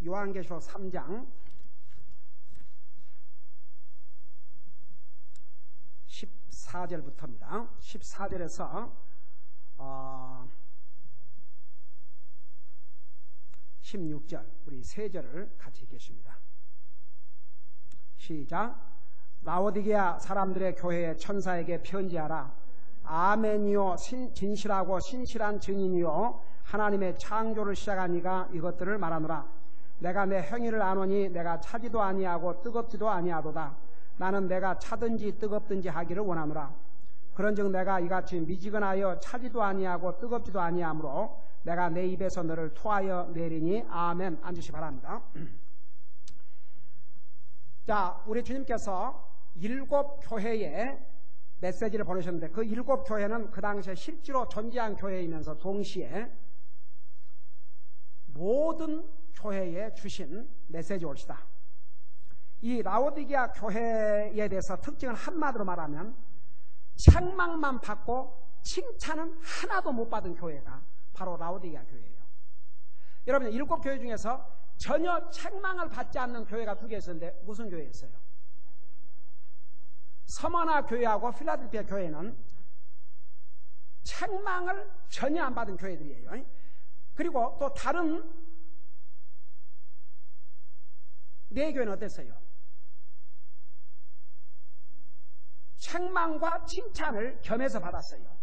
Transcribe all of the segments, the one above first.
요한계시록 3장 14절부터입니다. 14절에서 16절 우리 세 절을 같이 읽겠습니다. 시작. 라오디게아 사람들의 교회의 천사에게 편지하라. 아멘이요 진실하고 신실한 증인이요 하나님의 창조를 시작한 이가 이것들을 말하노라. 내가 내 행위를 아노니 내가 차지도 아니하고 뜨겁지도 아니하도다. 나는 내가 차든지 뜨겁든지 하기를 원하노라. 그런즉 내가 이같이 미지근하여 차지도 아니하고 뜨겁지도 아니하므로 내가 내 입에서 너를 토하여 내리니. 아멘. 앉으시 바랍니다. 자, 우리 주님께서 7 교회에 메시지를 보내셨는데 그 7 교회는 그 당시에 실제로 존재한 교회이면서 동시에 모든 교회에 주신 메시지 올시다. 이 라오디게아 교회에 대해서 특징은 한마디로 말하면 책망만 받고 칭찬은 하나도 못 받은 교회가 바로 라오디게아 교회예요. 여러분 7 교회 중에서 전혀 책망을 받지 않는 교회가 2개 있었는데 무슨 교회였어요? 서머나 교회하고 필라델피아 교회는 책망을 전혀 안 받은 교회들이에요. 그리고 또 다른 4교회는 어땠어요? 책망과 칭찬을 겸해서 받았어요.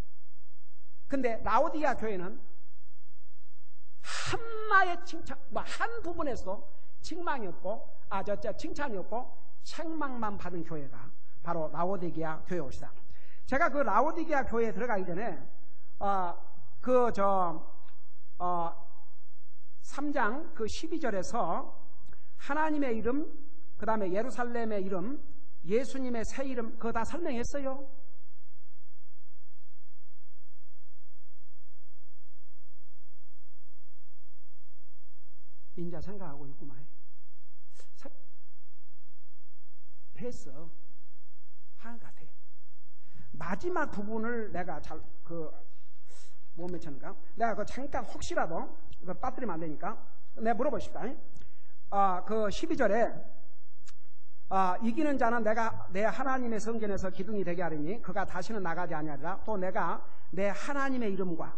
근데 라오디게아 교회는 한마의 칭찬, 한 부분에서 칭찬이었고 책망만 받은 교회가 바로 라오디게아 교회입니다. 제가 그 라오디게아 교회에 들어가기 전에 3장 그 12절에서 하나님의 이름, 그 다음에 예루살렘의 이름, 예수님의 새 이름 그거 다 설명했어요. 인자 생각하고 있구만. 패스 하는 것 같아. 마지막 부분을 내가 못 맺혔는가? 내가 잠깐 혹시라도 빠뜨리면 안 되니까 내가 물어보십시다. 그 12절에 이기는 자는 내가 내 하나님의 성전에서 기둥이 되게 하리니 그가 다시는 나가지 아니하리라. 또 내가 내 하나님의 이름과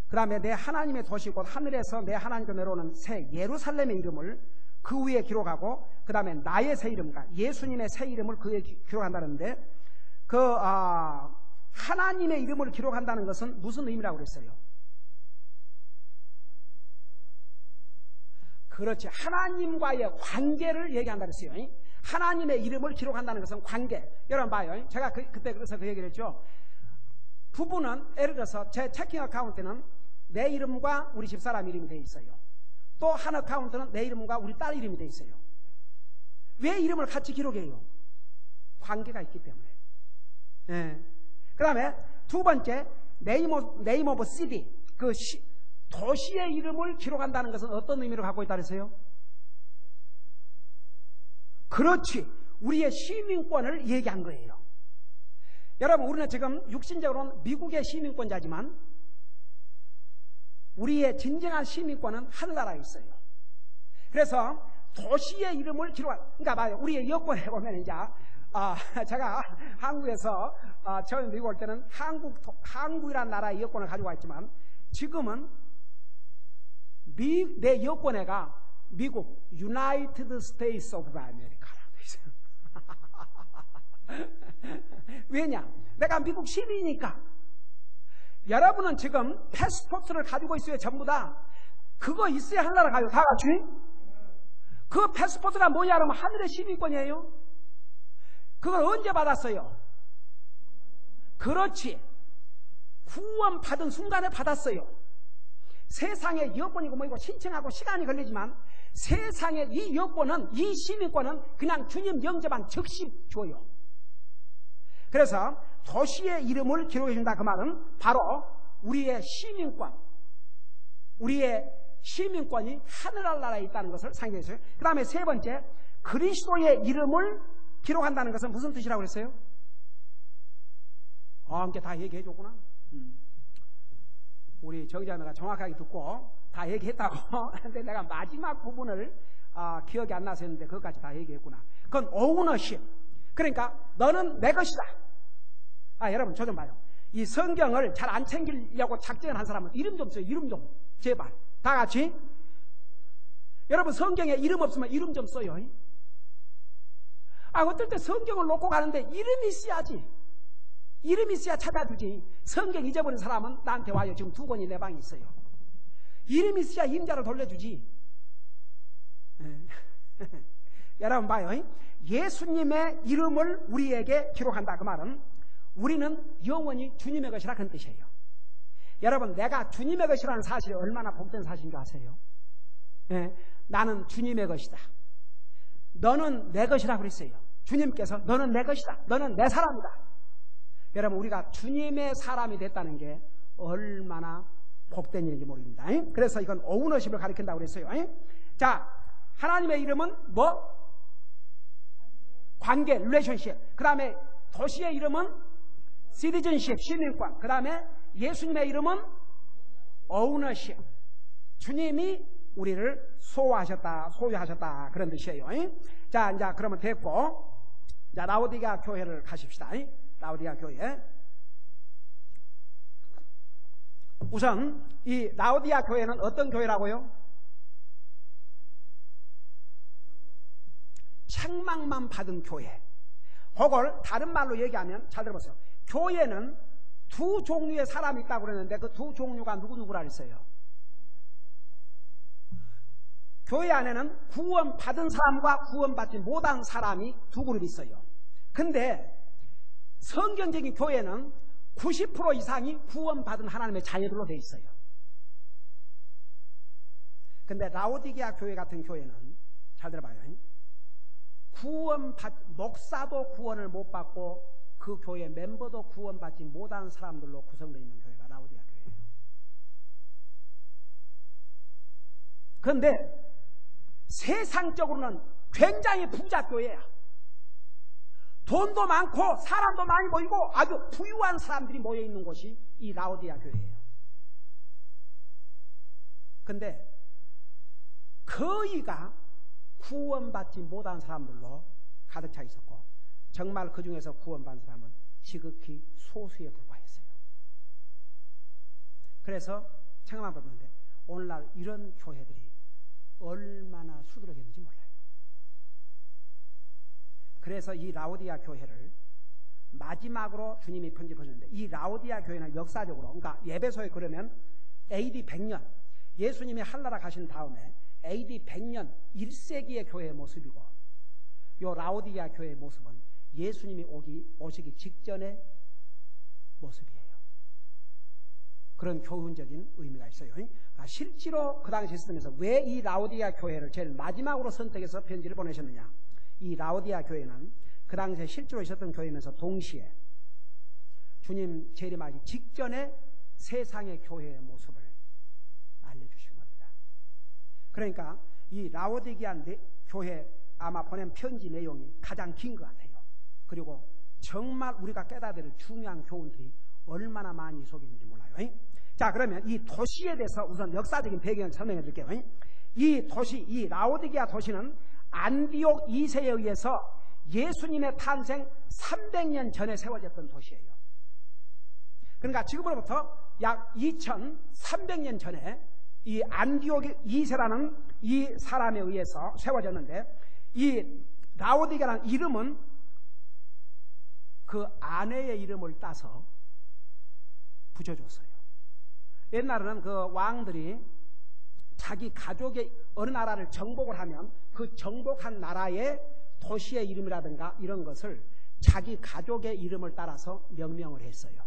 그 다음에 내 하나님의 도시 곧 하늘에서 내 하나님께 내려오는 새 예루살렘의 이름을 그 위에 기록하고 그 다음에 나의 새 이름과 예수님의 새 이름을 그 위에 기록한다는데 하나님의 이름을 기록한다는 것은 무슨 의미라고 그랬어요? 그렇지. 하나님과의 관계를 얘기한다 그랬어요. 하나님의 이름을 기록한다는 것은 관계. 여러분 봐요. 제가 그때 그래서 그 얘기를 했죠. 부부는 예를 들어서 제 체킹 어카운트는 내 이름과 우리 집사람 이름이 되어 있어요. 또 한 어카운트는 내 이름과 우리 딸 이름이 되어 있어요. 왜 이름을 같이 기록해요? 관계가 있기 때문에. 그 다음에 두 번째 네임 오브 시티, 그 도시의 이름을 기록한다는 것은 어떤 의미를 갖고 있다 그랬어요? 그렇지. 우리의 시민권을 얘기한 거예요. 여러분 우리는 지금 육신적으로는 미국의 시민권자지만 우리의 진정한 시민권은 하늘나라에 있어요. 그래서 도시의 이름을 그러니까 봐요. 우리의 여권에 보면 이제 제가 한국에서 처음 미국 올 때는 한국이라는 나라의 여권을 가지고 왔지만 지금은 내 여권에가 미국 United States of America라고 있어요. 왜냐? 내가 미국 시민이니까. 여러분은 지금 패스포트를 가지고 있어요. 전부 다. 그거 있어야 하늘나라 가요. 다 같이. 그 패스포트가 뭐냐 그러면 하늘의 시민권이에요. 그걸 언제 받았어요? 그렇지. 구원 받은 순간에 받았어요. 세상의 여권이고 뭐이고 신청하고 시간이 걸리지만 세상의 이 여권은, 이 시민권은 그냥 주님 영접한 즉시 줘요. 그래서 도시의 이름을 기록해 준다 그 말은 바로 우리의 시민권, 우리의 시민권이 하늘나라에 있다는 것을 상기했어요. 그 다음에 세 번째, 그리스도의 이름을 기록한다는 것은 무슨 뜻이라고 그랬어요? 함께 다 얘기해 줬구나. 우리 정자매가 정확하게 듣고 다 얘기했다고. 근데 내가 마지막 부분을 기억이 안 나서 했는데 그것까지 다 얘기했구나. 그건 오너십. 그러니까 너는 내 것이다. 여러분 저 좀 봐요. 이 성경을 잘 안 챙기려고 작정한 사람은 이름 좀 써요. 이름 좀. 제발. 다 같이. 여러분 성경에 이름 없으면 이름 좀 써요. 어떨 때 성경을 놓고 가는데 이름이 있어야지. 이름이 있어야 찾아주지. 성경 잊어버린 사람은 나한테 와요. 지금 2권이 내 방에 있어요. 이름이 있어야 임자를 돌려주지. 여러분 봐요. 예수님의 이름을 우리에게 기록한다. 그 말은 우리는 영원히 주님의 것이라 그런 뜻이에요. 여러분 내가 주님의 것이라는 사실이 얼마나 복된 사실인 줄 아세요? 나는 주님의 것이다. 너는 내 것이라 그랬어요. 주님께서 너는 내 것이다. 너는 내 사람이다. 여러분 우리가 주님의 사람이 됐다는 게 얼마나 복된 일인지 모릅니다. 그래서 이건 오너십을 가리킨다고 그랬어요. 자, 하나님의 이름은 뭐? 관계, 릴레이션십. 그 다음에 도시의 이름은 시티즌십, 시민권. 그 다음에 예수님의 이름은 오너십. 주님이 우리를 소유하셨다 그런 뜻이에요. 자, 이제 그러면 됐고, 자 라오디게아 교회를 가십시다. 라오디게아 교회. 우선 이 라오디게아 교회는 어떤 교회라고요? 책망만 받은 교회. 그걸 다른 말로 얘기하면 잘 들어보세요. 교회는 두 종류의 사람이 있다고 그랬는데 그 두 종류가 누구누구라 그랬어요? 교회 안에는 구원 받은 사람과 구원 받지 못한 사람이 두 그룹이 있어요. 근데 성경적인 교회는 90% 이상이 구원 받은 하나님의 자녀들로 되어 있어요. 근데 라오디게아 교회 같은 교회는 잘 들어봐요. 목사도 구원을 못 받고 그 교회 멤버도 구원받지 못한 사람들로 구성되어 있는 교회가 라오디게아 교회예요. 그런데 세상적으로는 굉장히 부자 교회야. 돈도 많고 사람도 많이 모이고 아주 부유한 사람들이 모여있는 곳이 이 라오디게아 교회예요. 근데 거의가 구원받지 못한 사람들로 가득 차 있었고 정말 그 중에서 구원받은 사람은 지극히 소수에 불과했어요. 그래서 생각만 해보는데 오늘날 이런 교회들이 얼마나 수두룩했는지 몰라요. 그래서 이 라오디게아 교회를 마지막으로 주님이 편집하셨는데 이 라오디게아 교회는 역사적으로 그러니까 예배소에 그러면 AD 100년 예수님이 한나라 가신 다음에 AD 100년 1세기의 교회의 모습이고 이 라오디게아 교회의 모습은 예수님이 오시기 직전의 모습이에요. 그런 교훈적인 의미가 있어요. 실제로 그 당시 시스템에서 왜 이 라오디게아 교회를 제일 마지막으로 선택해서 편지를 보내셨느냐. 이 라오디게아 교회는 그 당시에 실제로 있었던 교회면서 동시에 주님 재림하기 직전에 세상의 교회의 모습을 알려주신 겁니다. 그러니까 이 라오디게아 교회 아마 보낸 편지 내용이 가장 긴 것 같아요. 그리고 정말 우리가 깨달아야 될 중요한 교훈들이 얼마나 많이 속에 있는지 몰라요. 자, 그러면 이 도시에 대해서 우선 역사적인 배경을 설명해 드릴게요. 이 도시, 이 라오디게아 도시는 안디옥 2세에 의해서 예수님의 탄생 300년 전에 세워졌던 도시예요. 그러니까 지금으로부터 약 2300년 전에 이 안디옥 2세라는 이 사람에 의해서 세워졌는데 이 라오디게아라는 이름은 그 아내의 이름을 따서 붙여줬어요. 옛날에는 그 왕들이 자기 가족의 어느 나라를 정복을 하면 그 정복한 나라의 도시의 이름이라든가 이런 것을 자기 가족의 이름을 따라서 명명을 했어요.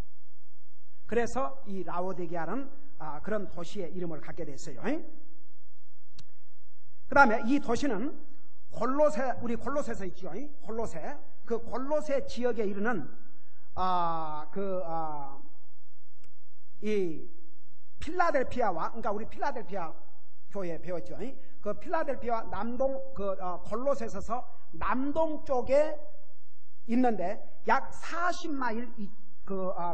그래서 이 라오디게아는 그런 도시의 이름을 갖게 됐어요. 그 다음에 이 도시는 우리 골로새서 있죠. 골로새. 그 골로새 지역에 이르는 이 필라델피아와 그러니까 우리 필라델피아 교회 배웠죠. 그 필라델피아 남동 골로새에서 남동 쪽에 있는데 약 40마일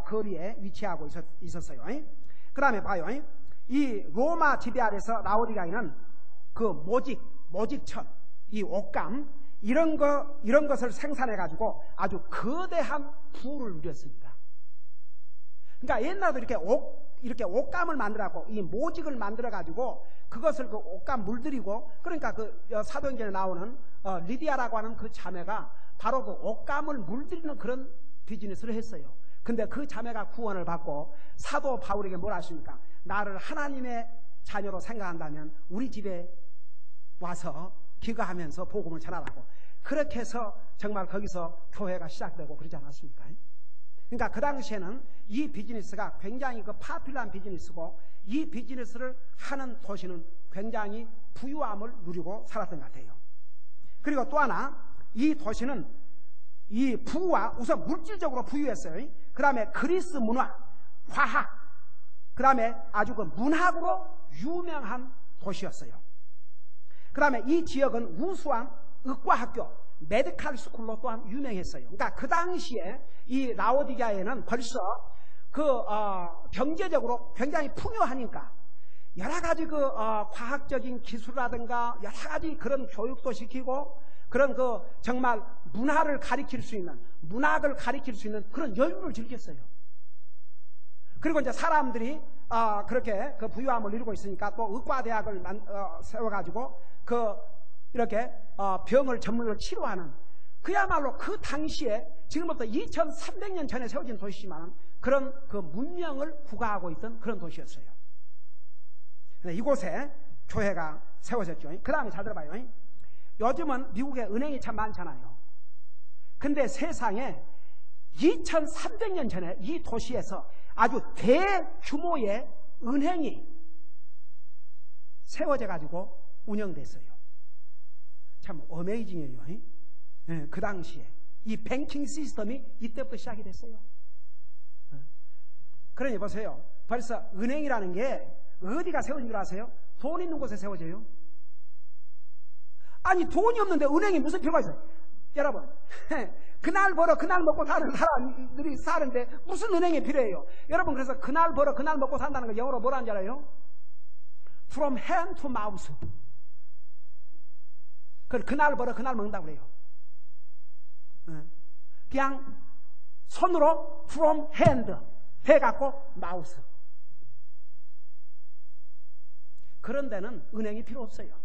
거리에 위치하고 있었어요. 그 다음에 봐요. 이 로마 지배 아래서 라오디게아에는 그 모직천, 이 옷감 이런 것을 생산해 가지고 아주 거대한 부를 누렸습니다. 그러니까 옛날도 이렇게 옷감을 만들어갖고 이 모직을 만들어 가지고 그것을 그 옷감 물들이고, 그러니까 그 사도행전에 나오는 리디아라고 하는 그 자매가 바로 그 옷감을 물들이는 그런 비즈니스를 했어요. 근데 그 자매가 구원을 받고 사도 바울에게 뭘 하십니까? 나를 하나님의 자녀로 생각한다면 우리 집에 와서 기거하면서 복음을 전하라고. 그렇게 해서 정말 거기서 교회가 시작되고 그러지 않았습니까? 그러니까 그 당시에는 이 비즈니스가 굉장히 그 파퓰러한 비즈니스고, 이 비즈니스를 하는 도시는 굉장히 부유함을 누리고 살았던 것 같아요. 그리고 또 하나, 이 도시는 이 부와 우선 물질적으로 부유했어요. 그 다음에 그리스 문화, 화학, 그 다음에 아주 그 문학으로 유명한 도시였어요. 그 다음에 이 지역은 우수한 의과학교, 메디칼 스쿨로 또한 유명했어요. 그러니까 그 당시에 이 라오디게아에는 벌써 경제적으로 굉장히 풍요하니까 여러 가지 과학적인 기술이라든가 여러 가지 그런 교육도 시키고, 그런 정말 문화를 가리킬 수 있는, 문학을 가리킬 수 있는 그런 여유를 즐겼어요. 그리고 이제 사람들이 그렇게 그 부유함을 이루고 있으니까 또 의과대학을 세워가지고 이렇게 병을 전문으로 치료하는, 그야말로 그 당시에 지금부터 2300년 전에 세워진 도시지만 그런 그 문명을 구가하고 있던 그런 도시였어요. 이곳에 교회가 세워졌죠. 그 다음에 잘 들어봐요. 요즘은 미국에 은행이 참 많잖아요. 근데 세상에 2300년 전에 이 도시에서 아주 대규모의 은행이 세워져 가지고 운영됐어요. 참 어메이징이에요. 그 당시에 이 뱅킹 시스템이 이때부터 시작이 됐어요. 그러니 보세요. 벌써 은행이라는 게 어디가 세워진 줄 아세요? 돈 있는 곳에 세워져요. 아니 돈이 없는데 은행이 무슨 필요가 있어요? 여러분, 그날 벌어 그날 먹고 사는 사람들이 사는데 무슨 은행이 필요해요? 여러분, 그래서 그날 벌어 그날 먹고 산다는 걸 영어로 뭐라는 줄 알아요? From hand to mouth. 그날 벌어 그날 먹는다고 그래요. 그냥 손으로 from hand 해갖고 mouth. 그런 데는 은행이 필요 없어요.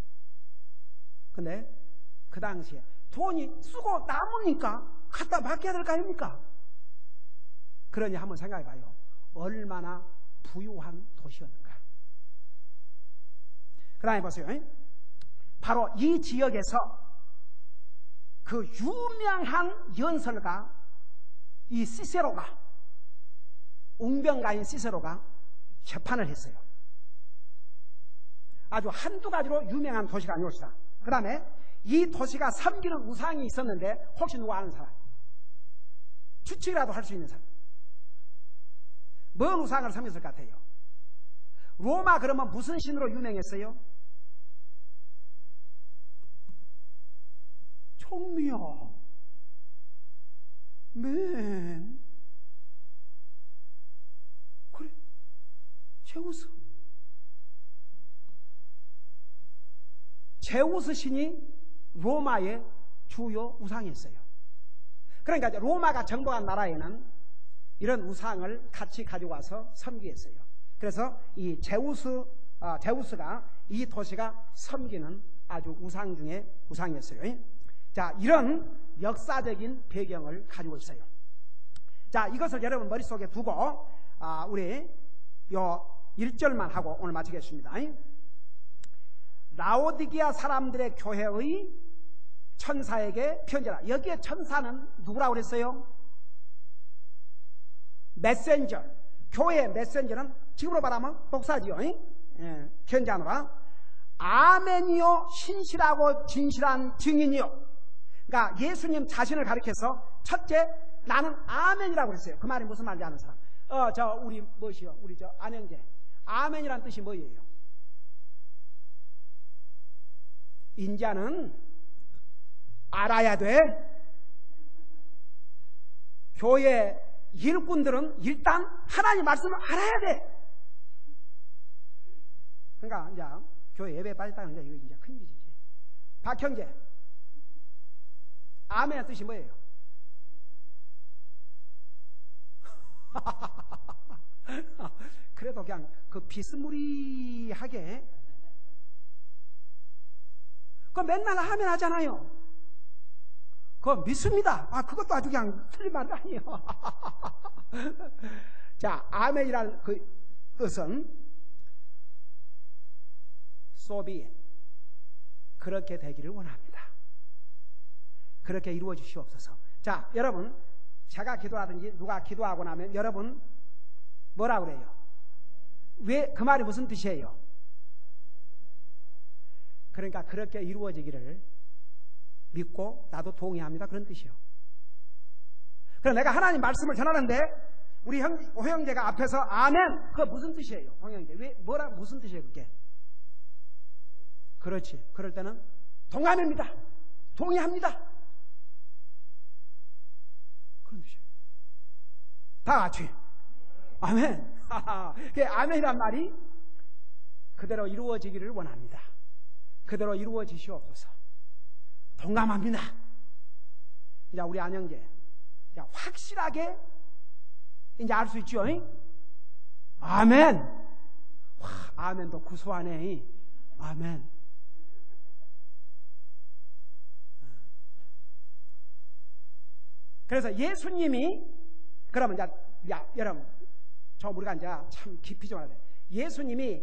근데 그 당시에 돈이 쓰고 남으니까 갖다 맡겨야 될 거 아닙니까? 그러니 한번 생각해 봐요. 얼마나 부유한 도시였는가. 그 다음에 보세요. 바로 이 지역에서 그 유명한 연설가 이 시세로가, 웅변가인 시세로가 재판을 했어요. 아주 한두 가지로 유명한 도시가 아니었다. 그 다음에 이 도시가 섬기는 우상이 있었는데 혹시 누가 아는 사람? 추측이라도 할 수 있는 사람. 뭔 우상을 섬겼을 것 같아요? 로마 그러면 무슨 신으로 유명했어요? 총미요. 맨. 그래. 제우스. 제우스 신이 로마의 주요 우상이었어요. 그러니까 로마가 정복한 나라에는 이런 우상을 같이 가지고 와서 섬기했어요. 그래서 이 제우스가 이 도시가 섬기는 아주 우상 중에 우상이었어요. 자, 이런 역사적인 배경을 가지고 있어요. 자, 이것을 여러분 머릿속에 두고 우리 요 1절만 하고 오늘 마치겠습니다. 라오디게아 사람들의 교회의 천사에게 편지라. 여기에 천사는 누구라고 그랬어요? 메신저. 교회의 메신저는 지금으로 말하면 목사지요. 편지하노라. 아멘이요 신실하고 진실한 증인이요. 그러니까 예수님 자신을 가리켜서 첫째 나는 아멘이라고 그랬어요. 그 말이 무슨 말인지 아는 사람? 우리 무엇이요? 우리 안영재. 아멘이란 뜻이 뭐예요? 인자는 알아야 돼. 교회 일꾼들은 일단 하나님 말씀을 알아야 돼. 그러니까 이제 교회 예배에 빠졌다는 이제 이거 이제 큰일이지. 박형제, 아멘의 뜻이 뭐예요? 그래도 그냥 그 비스무리하게 그거 맨날 하면 하잖아요. 그거 믿습니다. 그것도 아주 그냥 틀린 말 아니에요. 자, 아멘이라는 그 뜻은 so be it. 그렇게 되기를 원합니다. 그렇게 이루어 주시옵소서. 자, 여러분, 제가 기도하든지 누가 기도하고 나면 여러분 뭐라 그래요? 왜 그 말이 무슨 뜻이에요? 그러니까 그렇게 이루어지기를 믿고 나도 동의합니다. 그런 뜻이요. 그럼 내가 하나님 말씀을 전하는데 우리 호형제가 앞에서 아멘. 그거 무슨 뜻이에요? 호형제. 왜 무슨 뜻이에요? 그게? 그렇지. 그럴 때는 동감입니다. 동의합니다. 그런 뜻이에요. 다 같이 아멘. 아멘이란 말이 그대로 이루어지기를 원합니다. 그대로 이루어지시옵소서. 동감합니다. 이제 우리 안영재 확실하게 이제 알 수 있죠? 아멘. 와, 아멘도 구수하네. 아멘. 그래서 예수님이 그러면 이제 여러분 우리가 이제 참 깊이 좀 알아야 돼. 예수님이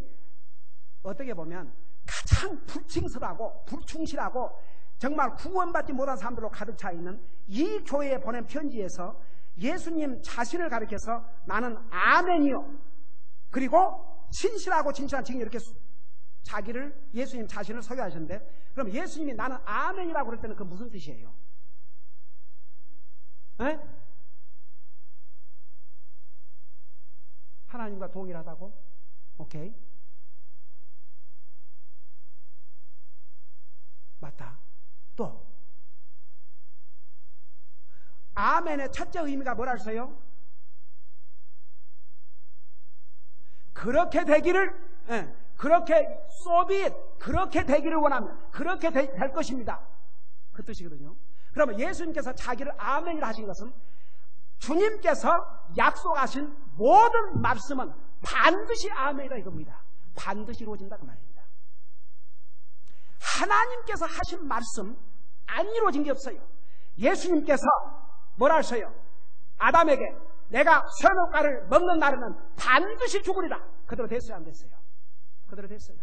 어떻게 보면 가장 불칭설하고 불충실하고 정말 구원받지 못한 사람들로 가득 차 있는 이 교회에 보낸 편지에서 예수님 자신을 가리켜서 나는 아멘이요. 그리고 진실하고 진실한 증인 이렇게 예수님 자신을 소개하셨는데 그럼 예수님이 나는 아멘이라고 그럴 때는 그 무슨 뜻이에요? 에? 하나님과 동일하다고? 오케이. 맞다. 또 아멘의 첫째 의미가 뭐라 했어요? 그렇게 되기를 그렇게 so be it. 그렇게 되기를 원합니다. 그렇게 될 것입니다. 그 뜻이거든요. 그러면 예수님께서 자기를 아멘이라 하신 것은 주님께서 약속하신 모든 말씀은 반드시 아멘이다 이겁니다. 반드시 이루어진다 그 말입니다. 하나님께서 하신 말씀 안 이루어진 게 없어요. 예수님께서 뭐라 하셔요? 아담에게 내가 선악과를 먹는 날에는 반드시 죽으리라. 그대로 됐어요 안 됐어요? 그대로 됐어요.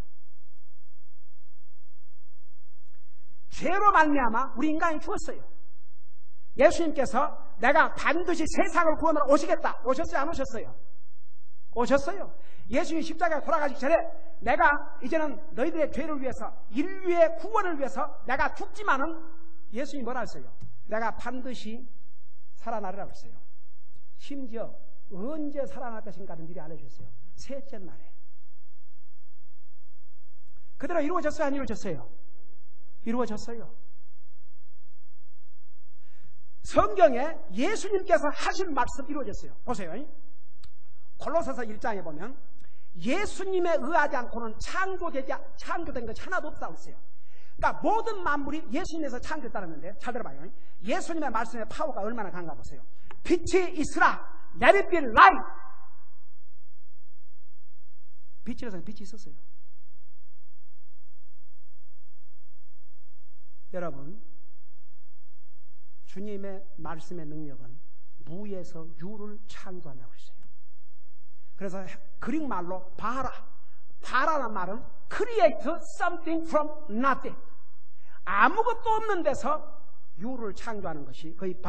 죄로 말미암아 우리 인간이 죽었어요. 예수님께서 내가 반드시 세상을 구원하러 오시겠다. 오셨어요 안 오셨어요? 오셨어요. 예수님 십자가에 돌아가시기 전에 내가 이제는 너희들의 죄를 위해서 인류의 구원을 위해서 내가 죽지만은 예수님이 뭐라 했어요? 내가 반드시 살아나리라고 했어요. 심지어 언제 살아날 것인가는 미리 알려주셨어요. 셋째 날에. 그대로 이루어졌어요 안 이루어졌어요? 이루어졌어요. 성경에 예수님께서 하신 말씀 이루어졌어요. 보세요. 골로새서 1장에 보면 예수님에 의하지 않고는 창조된 것이 하나도 없다고 했어요. 그러니까 모든 만물이 예수님에서 창조됐다는데 잘 들어봐요. 예수님의 말씀의 파워가 얼마나 강한가 보세요. 빛이 있으라. Let it be light. 빛이라서 빛이 있었어요. 여러분, 주님의 말씀의 능력은 무에서 유를 창조한다고 했어요. 그래서 그릭 말로 바라라는 말은 create something from nothing. 아무것도 없는 데서 유를 창조하는 것이 거의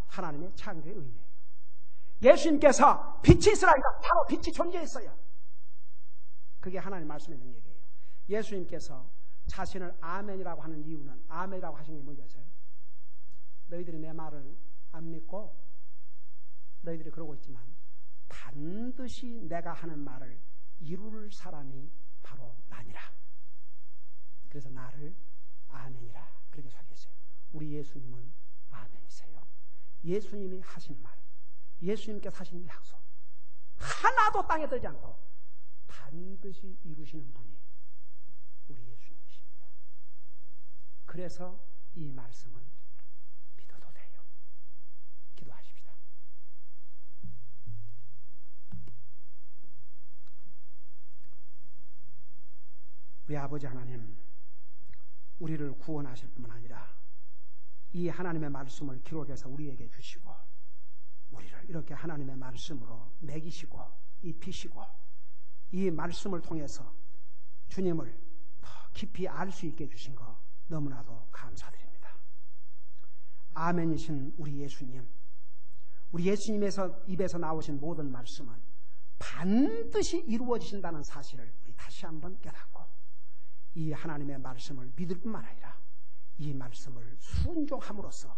하나님의 창조의 의미예요. 예수님께서 빛이 있으라니까 바로 빛이 존재했어요. 그게 하나님 말씀의 능력이에요. 예수님께서 자신을 아멘이라고 하는 이유는 아멘이라고 하신 게 뭐겠어요? 너희들이 내 말을 안 믿고 너희들이 그러고 있지만 반드시 내가 하는 말을 이룰 사람이 바로 나니라. 그래서 나를 아멘이라 그렇게 소개했어요. 우리 예수님은 아멘이세요. 예수님이 하신 말, 예수님께서 하신 약속 하나도 땅에 들지 않고 반드시 이루시는 분이 우리 예수님이십니다. 그래서 이 말씀은 믿어도 돼요. 기도하십시다. 우리 아버지 하나님, 우리를 구원하실 뿐만 아니라 이 하나님의 말씀을 기록해서 우리에게 주시고 우리를 이렇게 하나님의 말씀으로 먹이시고 입히시고 이 말씀을 통해서 주님을 더 깊이 알 수 있게 해주신 거 너무나도 감사드립니다. 아멘이신 우리 예수님, 우리 예수님에서 입에서 나오신 모든 말씀은 반드시 이루어지신다는 사실을 우리 다시 한번 깨닫고 이 하나님의 말씀을 믿을 뿐만 아니라 이 말씀을 순종함으로써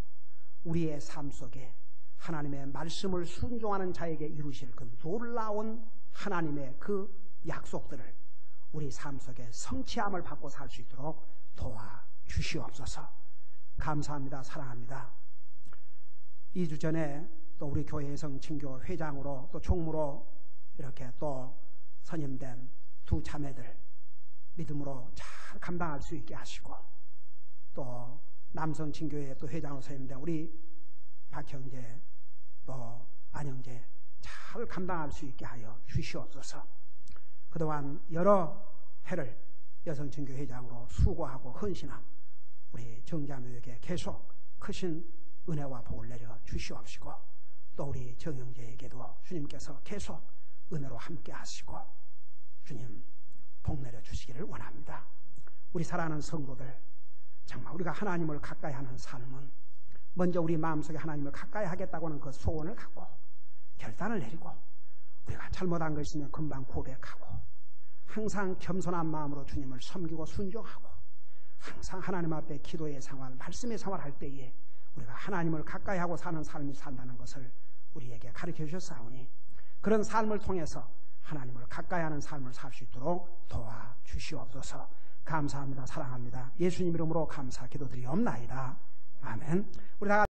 우리의 삶 속에 하나님의 말씀을 순종하는 자에게 이루실 그 놀라운 하나님의 그 약속들을 우리 삶 속에 성취함을 받고 살 수 있도록 도와주시옵소서. 감사합니다. 사랑합니다. 2주 전에 또 우리 교회 성친교 회장으로 또 총무로 이렇게 또 선임된 두 자매들 믿음으로 잘 감당할 수 있게 하시고 또 남성친교회 또 회장으로 선임된 우리 박형제 또 안형제 잘 감당할 수 있게 하여 주시옵소서. 그동안 여러 해를 여성친교 회장으로 수고하고 헌신한 우리 정자매에게 계속 크신 은혜와 복을 내려 주시옵시고 또 우리 정형제에게도 주님께서 계속 은혜로 함께 하시고 주님 복 내려 주시기를 원합니다. 우리 사랑하는 성도들, 정말 우리가 하나님을 가까이 하는 삶은 먼저 우리 마음속에 하나님을 가까이 하겠다고 하는 그 소원을 갖고 결단을 내리고 우리가 잘못한 것 있으면 금방 고백하고 항상 겸손한 마음으로 주님을 섬기고 순종하고 항상 하나님 앞에 기도의 생활, 말씀의 생활할 때에 우리가 하나님을 가까이 하고 사는 삶이 산다는 것을 우리에게 가르쳐 주셨사오니 그런 삶을 통해서 하나님을 가까이 하는 삶을 살 수 있도록 도와주시옵소서. 감사합니다. 사랑합니다. 예수님 이름으로 감사 기도드리옵나이다. 아멘. 우리 다